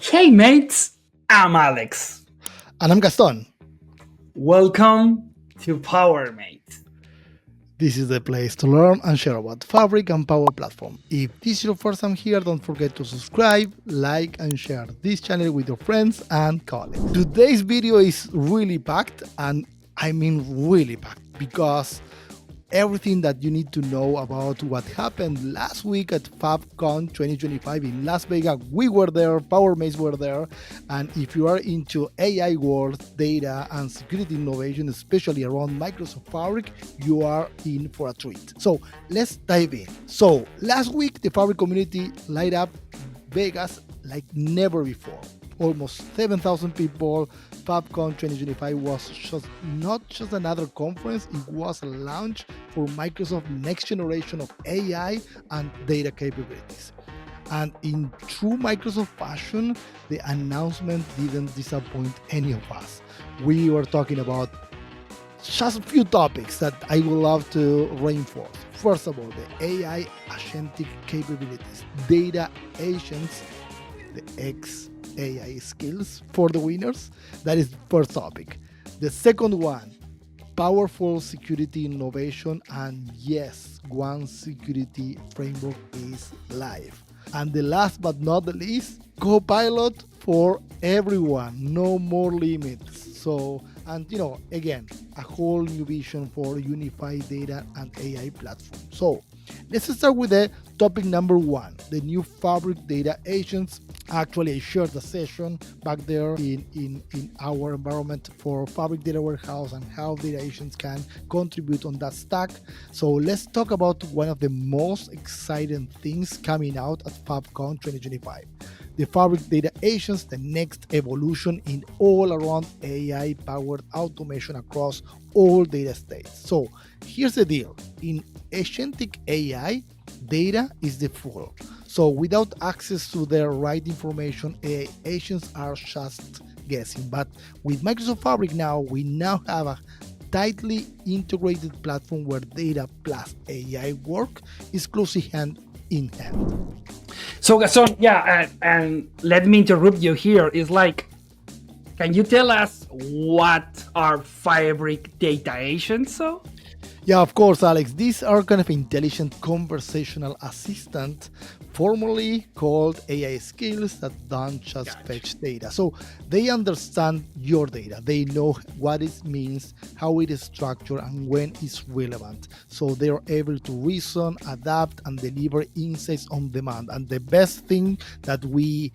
Hey mates, I'm Alex. And I'm Gaston. Welcome to Power Mate. This is the place to learn and share about Fabric and Power Platform. If this is your first time here, don't forget to subscribe, like, and share this channel with your friends and colleagues. Today's video is really packed, and I mean really packed, because everything that you need to know about what happened last week at FabCon 2025 in Las Vegas. We were there, PowerMates were there, and if you are into AI world, data, and security innovation, especially around Microsoft Fabric, you are in for a treat. So let's dive in. So last week, the Fabric community light up Vegas like never before. Almost 7,000 people. FabCon 2025 was not just another conference, it was a launch for Microsoft's next generation of AI and data capabilities. And in true Microsoft fashion, the announcement didn't disappoint any of us. We were talking about just a few topics that I would love to reinforce. First of all, the AI agentic capabilities, data agents, the X AI skills for the winners. That is the first topic. The second one, powerful security innovation, and yes, OneSecurity framework is live. And the last but not the least, Copilot for everyone, no more limits. So, and again, a whole new vision for unified data and AI platform. So let's start with the topic number one, the new Fabric data agents. Actually, I shared a session back there in our environment for Fabric Data Warehouse and how data agents can contribute on that stack. So let's talk about one of the most exciting things coming out at FabCon 2025. The Fabric data agents, the next evolution in all around AI-powered automation across all data states. So here's the deal. In agentic AI, data is the fuel. So without access to the right information, AI agents are just guessing. But with Microsoft Fabric now, we now have a tightly integrated platform where data plus AI work is closely hand in hand. So, Gaston, and let me interrupt you here. It's like, can you tell us what are Fabric data agents? So, Yeah, of course, Alex. These are kind of intelligent conversational assistant, formerly called AI skills, that don't just gotcha. fetch data. So they understand your data. They know what it means, how it is structured, and when it's relevant. So they are able to reason, adapt, and deliver insights on demand. And the best thing that we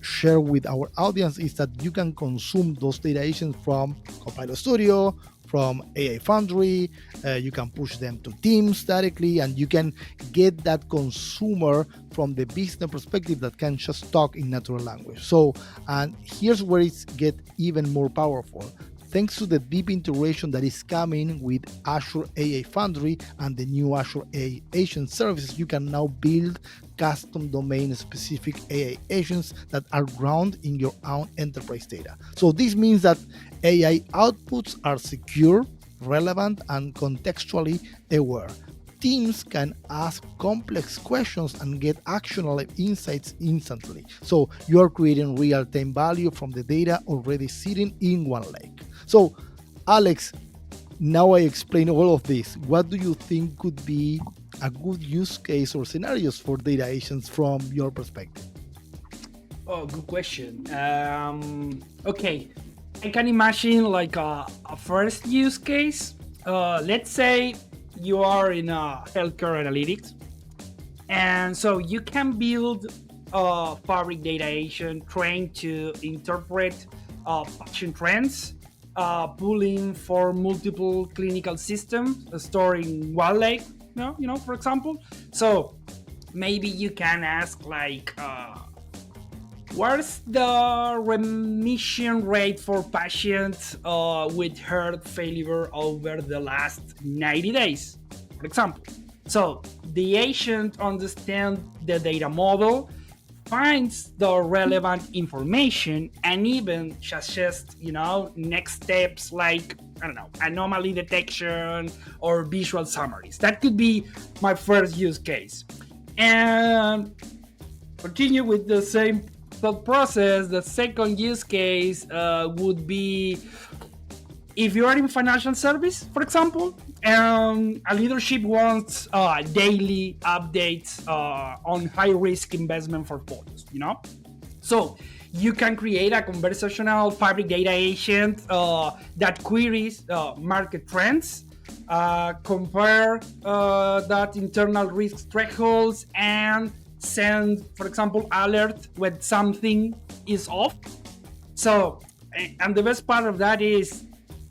share with our audience is that you can consume those data agents from Copilot Studio, from AI Foundry. You can push them to Teams directly, and you can get that consumer from the business perspective that can just talk in natural language. So, and here's where it gets even more powerful. Thanks to the deep integration that is coming with Azure AI Foundry and the new Azure AI Agent services, you can now build custom domain-specific AI agents that are grounded in your own enterprise data. So this means that AI outputs are secure, relevant, and contextually aware. Teams can ask complex questions and get actionable insights instantly. So you are creating real-time value from the data already sitting in one lake. So, Alex, now I explain all of this. What do you think could be a good use case or scenarios for data agents from your perspective? Oh, good question. Okay, I can imagine like a first use case. Let's say you are in a healthcare analytics, and so you can build a Fabric data agent trained to interpret patient trends, pulling for multiple clinical systems, storing one lake, for example. So maybe you can ask like, what's the remission rate for patients with heart failure over the last 90 days, for example? So the agent understands the data model, finds the relevant information, and even suggests, next steps like, I don't know, anomaly detection or visual summaries. That could be my first use case. And continue with the same thought process, the second use case would be if you are in financial service, for example, a leadership wants daily updates on high risk investment portfolios, So you can create a conversational fabric data agent that queries market trends, compare that internal risk thresholds, and send, for example, alert when something is off. So, and the best part of that is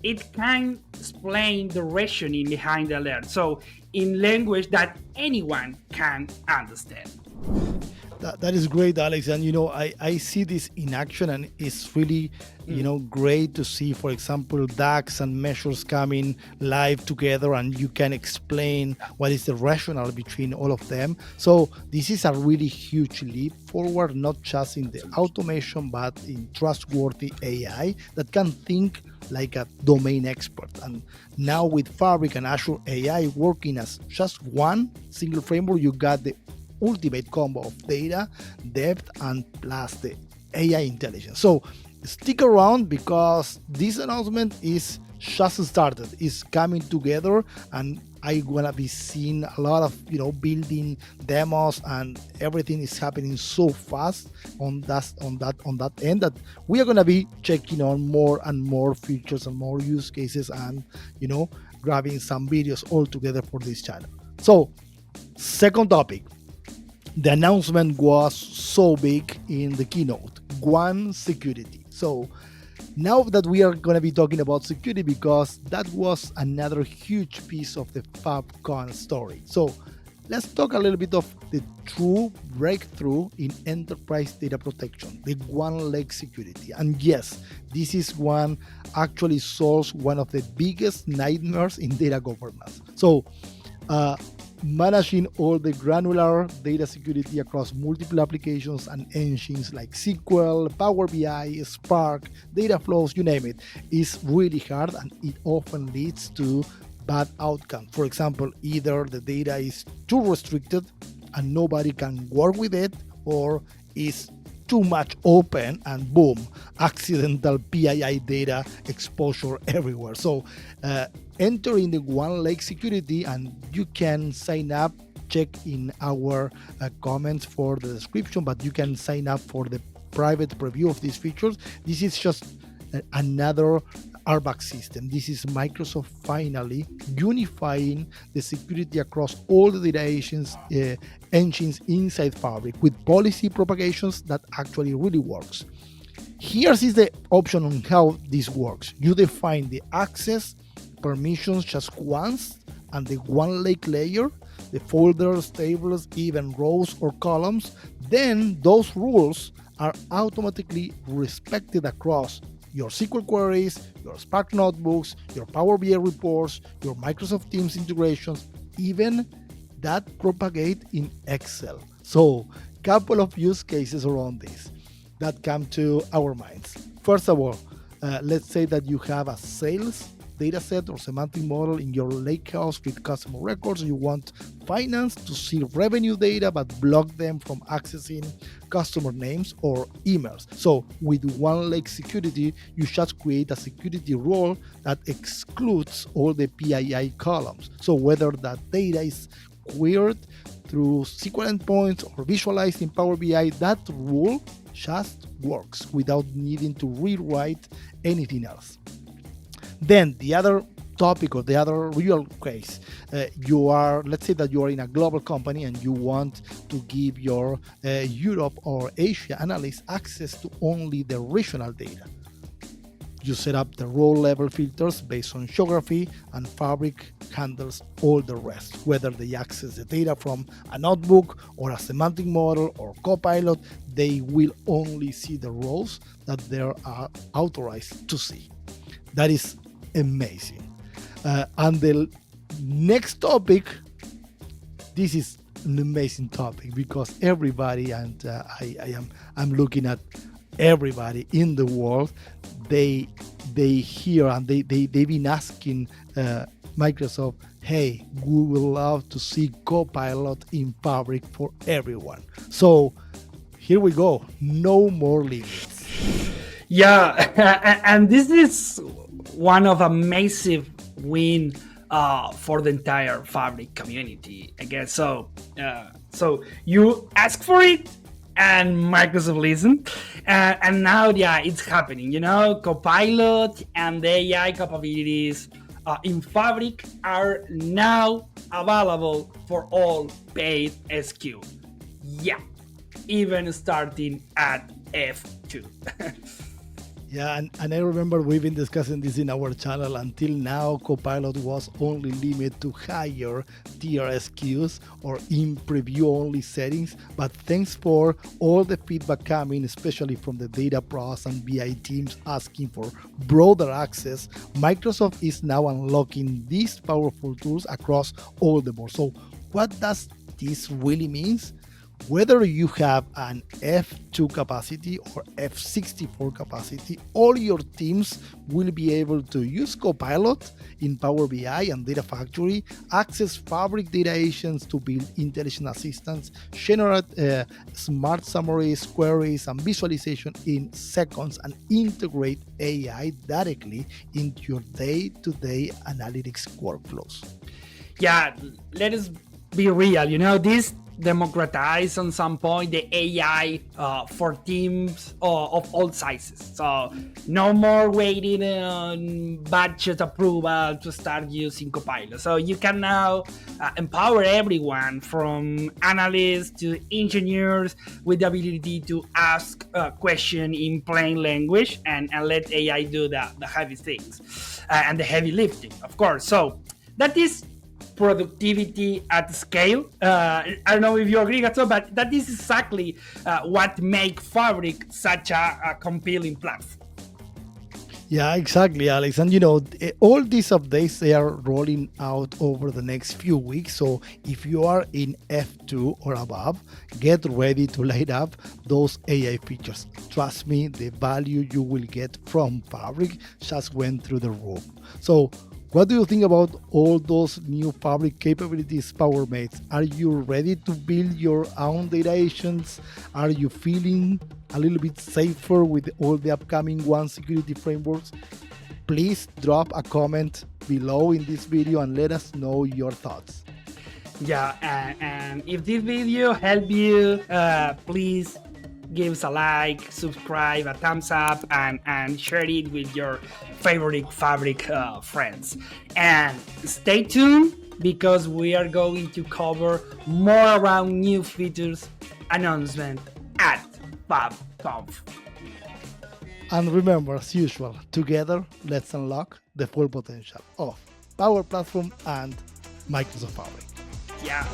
it can explain the reasoning behind the alert. So, in language that anyone can understand. That is great, Alex. And I see this in action, and it's really great to see, for example, DAX and measures coming live together, and you can explain what is the rationale between all of them. So this is a really huge leap forward, not just in the automation, but in trustworthy AI that can think like a domain expert. And now with Fabric and Azure AI working as just one single framework, you got the ultimate combo of data, depth, and plus the AI intelligence. So stick around, because this announcement is just started. It's coming together, and I gonna be seeing a lot of building demos, and everything is happening so fast on that end that we are gonna be checking on more and more features and more use cases, and grabbing some videos all together for this channel. So second topic. The announcement was so big in the keynote, OneSecurity. So now that we are going to be talking about security, because that was another huge piece of the FabCon story. So let's talk a little bit of the true breakthrough in enterprise data protection, the one leg security. And yes, this is one actually solves one of the biggest nightmares in data governance. So managing all the granular data security across multiple applications and engines like SQL, Power BI, Spark, data flows, you name it, is really hard, and it often leads to bad outcomes. For example, either the data is too restricted and nobody can work with it, or is too much open and boom, accidental PII data exposure everywhere. So enter in the one leg security, and you can sign up. Check in our comments for the description, but you can sign up for the private preview of these features. This is just another RBAC system. This is Microsoft finally unifying the security across all the data engines inside Fabric with policy propagations that actually really works. Here's the option on how this works. You define the access permissions just once, and the one leg layer, the folders, tables, even rows or columns. Then those rules are automatically respected across your SQL queries, your Spark notebooks, your Power BI reports, your Microsoft Teams integrations, even that propagate in Excel. So, couple of use cases around this that come to our minds. First of all, let's say that you have a sales dataset or semantic model in your lakehouse with customer records. You want finance to see revenue data but block them from accessing customer names or emails. So with one leg security, you just create a security role that excludes all the PII columns. So whether that data is queried through SQL endpoints or visualized in Power BI, that rule just works without needing to rewrite anything else. Then the other topic, or the other real case, let's say that you are in a global company and you want to give your Europe or Asia analysts access to only the regional data. You set up the role level filters based on geography, and Fabric handles all the rest. Whether they access the data from a notebook or a semantic model or Copilot, they will only see the roles that they are authorized to see. That is amazing. And the next topic, this is an amazing topic, because everybody, and I'm looking at everybody in the world, they hear and they've been asking Microsoft, hey, we would love to see Copilot in Fabric for everyone. So here we go. No more limits. Yeah, and this is one of a massive win for the entire Fabric community, I guess. So you ask for it, and Microsoft listened, and now yeah, it's happening. You know, Copilot and the AI capabilities in Fabric are now available for all paid SKU. Yeah, even starting at F2. Yeah, and I remember we've been discussing this in our channel. Until now, Copilot was only limited to higher tier SKUs or in preview only settings. But thanks for all the feedback coming, especially from the data pros and BI teams asking for broader access, Microsoft is now unlocking these powerful tools across all the board. So what does this really mean? Whether you have an F2 capacity or F64 capacity, all your teams will be able to use Copilot in Power BI and Data Factory, access Fabric data agents to build intelligent assistants, generate smart summaries, queries, and visualization in seconds, and integrate AI directly into your day-to-day analytics workflows. Yeah, let us be real. You know, this democratize on some point the AI for teams of all sizes. So no more waiting on budget approval to start using Copilot. So you can now empower everyone from analysts to engineers with the ability to ask a question in plain language and let AI do the heavy things and the heavy lifting, of course. So that is productivity at scale. I don't know if you agree, Gato, but that is exactly what makes Fabric such a compelling platform. Yeah, exactly, Alex. And you know, all these updates, they are rolling out over the next few weeks. So if you are in F2 or above, get ready to light up those AI features. Trust me, the value you will get from Fabric just went through the roof. So what do you think about all those new Fabric capabilities, PowerMates? Are you ready to build your own data agents? Are you feeling a little bit safer with all the upcoming OneSecurity frameworks? Please drop a comment below in this video and let us know your thoughts. Yeah, and if this video helped you, please give us a like, subscribe, a thumbs up, and share it with your favorite Fabric friends. And stay tuned because we are going to cover more around new features announcement at FabConf. And remember, as usual, together, let's unlock the full potential of Power Platform and Microsoft Fabric. Yeah.